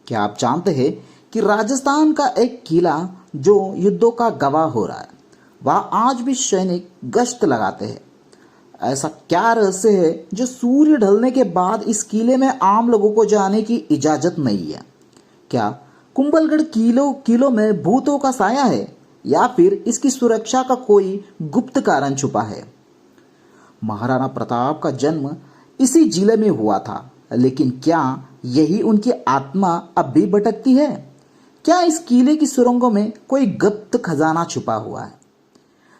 क्या आप जानते हैं कि राजस्थान का एक किला जो युद्धों का गवाह हो रहा है, वह आज भी सैनिक गश्त लगाते हैं। ऐसा क्या रहस्य है जो सूर्य ढलने के बाद इस किले में आम लोगों को जाने की इजाजत नहीं है? क्या कुंभलगढ़ किलों में भूतों का साया है, या फिर इसकी सुरक्षा का कोई गुप्त कारण छुपा है? महाराणा प्रताप का जन्म इसी जिले में हुआ था, लेकिन क्या यही उनकी आत्मा अब भी भटकती है? क्या इस किले की सुरंगों में कोई गुप्त खजाना छुपा हुआ है?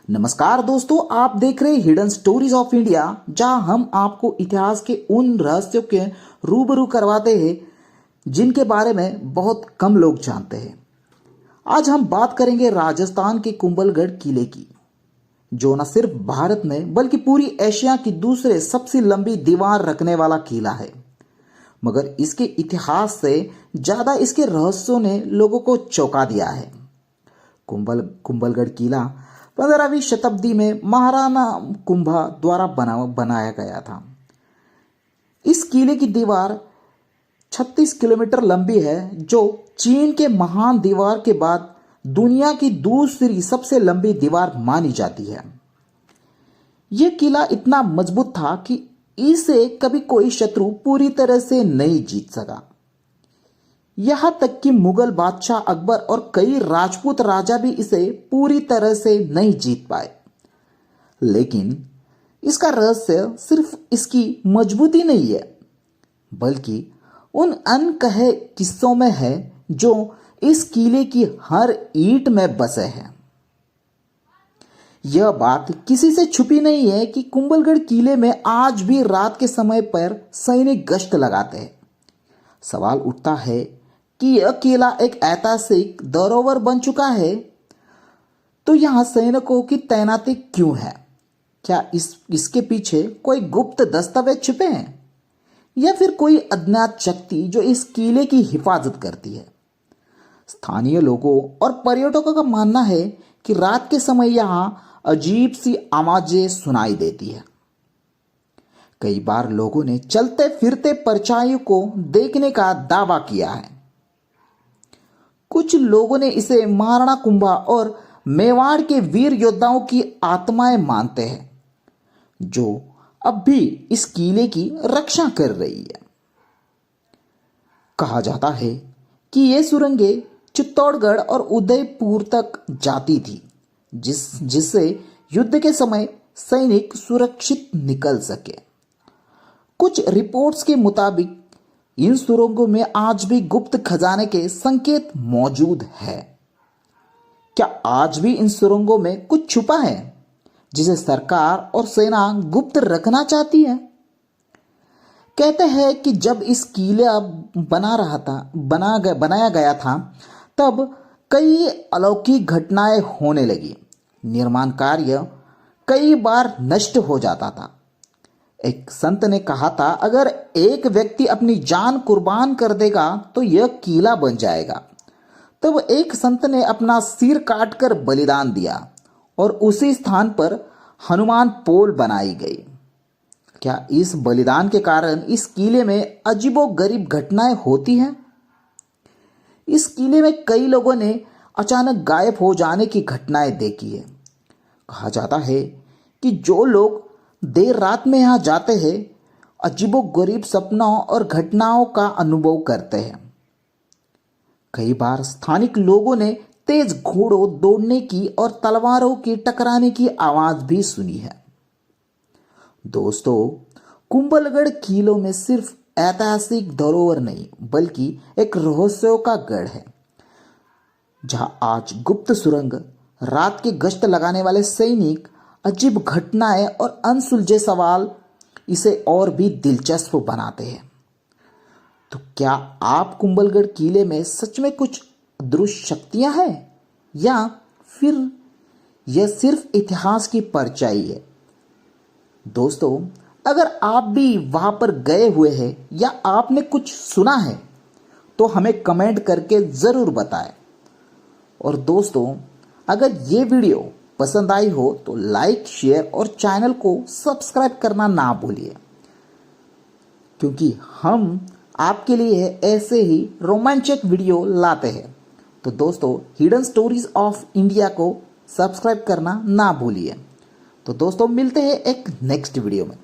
नमस्कार दोस्तों, आप देख रहे हैं हिडन स्टोरीज ऑफ इंडिया, जहां हम आपको इतिहास के उन रहस्यों के रूबरू करवाते हैं जिनके बारे में बहुत कम लोग जानते हैं। आज हम बात करेंगे राजस्थान के कुंभलगढ़ किले की, जो न सिर्फ भारत में बल्कि पूरी एशिया की दूसरे सबसे लंबी दीवार रखने वाला किला है। मगर इसके इतिहास से ज्यादा इसके रहस्यों ने लोगों को चौंका दिया है। कुंभलगढ़ किला 15वीं शताब्दी में महाराणा कुंभा द्वारा बनाया गया था। इस किले की दीवार 36 किलोमीटर लंबी है, जो चीन के महान दीवार के बाद दुनिया की दूसरी सबसे लंबी दीवार मानी जाती है। यह किला इतना मजबूत था कि इसे कभी कोई शत्रु पूरी तरह से नहीं जीत सका। यहां तक कि मुगल बादशाह अकबर और कई राजपूत राजा भी इसे पूरी तरह से नहीं जीत पाए। लेकिन इसका रहस्य सिर्फ इसकी मजबूती नहीं है, बल्कि उन अनकहे किस्सों में है जो इस किले की हर ईंट में बसे हैं। यह बात किसी से छुपी नहीं है कि कुंभलगढ़ किले में आज भी रात के समय पर सैनिक गश्त लगाते हैं। सवाल उठता है कि यह किला एक ऐतिहासिक धरोहर बन चुका है, तो यहां सैनिकों की तैनाती क्यों है? क्या इसके पीछे कोई गुप्त दस्तावेज छुपे हैं, या फिर कोई अज्ञात शक्ति जो इस किले की हिफाजत करती है? स्थानीय लोगों और पर्यटकों का मानना है कि रात के समय यहां अजीब सी आवाजें सुनाई देती है। कई बार लोगों ने चलते फिरते परछाइयों को देखने का दावा किया है। कुछ लोगों ने इसे महाराणा कुंभा और मेवाड़ के वीर योद्धाओं की आत्माएं मानते हैं, जो अब भी इस किले की रक्षा कर रही है। कहा जाता है कि ये सुरंगें चित्तौड़गढ़ और उदयपुर तक जाती थी, जिससे युद्ध के समय सैनिक सुरक्षित निकल सके। कुछ रिपोर्ट्स के मुताबिक इन सुरंगों में आज भी गुप्त खजाने के संकेत मौजूद है। क्या आज भी इन सुरंगों में कुछ छुपा है जिसे सरकार और सेना गुप्त रखना चाहती है? कहते हैं कि जब इस किला बनाया गया था, तब कई अलौकिक घटनाएं होने लगी। निर्माण कार्य कई बार नष्ट हो जाता था। एक संत ने कहा था, अगर एक व्यक्ति अपनी जान कुर्बान कर देगा तो यह किला बन जाएगा। तब एक संत ने अपना सिर काटकर बलिदान दिया और उसी स्थान पर हनुमान पोल बनाई गई। क्या इस बलिदान के कारण इस किले में अजीबोगरीब घटनाएं होती हैं? इस किले में कई लोगों ने अचानक गायब हो जाने की घटनाएं देखी है। कहा जाता है कि जो लोग देर रात में यहां जाते हैं, अजीबोगरीब सपनों और घटनाओं का अनुभव करते हैं। कई बार स्थानिक लोगों ने तेज घोड़ों दौड़ने की और तलवारों की टकराने की आवाज भी सुनी है। दोस्तों, कुंभलगढ़ किलों में सिर्फ ऐतिहासिक धरोहर नहीं, बल्कि एक रहस्यों का गढ़ है, जहां आज गुप्त सुरंग, रात की गश्त लगाने वाले सैनिक, अजीब घटनाएं और अनसुलझे सवाल इसे और भी दिलचस्प बनाते हैं। तो क्या आप कुंभलगढ़ किले में सच में कुछ अदृश्य शक्तियां हैं, या फिर यह सिर्फ इतिहास की परछाई है? दोस्तों, अगर आप भी वहां पर गए हुए हैं या आपने कुछ सुना है, तो हमें कमेंट करके जरूर बताएं। और दोस्तों, अगर ये वीडियो पसंद आई हो तो लाइक, शेयर और चैनल को सब्सक्राइब करना ना भूलिए, क्योंकि हम आपके लिए ऐसे ही रोमांचक वीडियो लाते हैं। तो दोस्तों, हिडन स्टोरीज ऑफ इंडिया को सब्सक्राइब करना ना भूलिए। तो दोस्तों, मिलते हैं एक नेक्स्ट वीडियो में।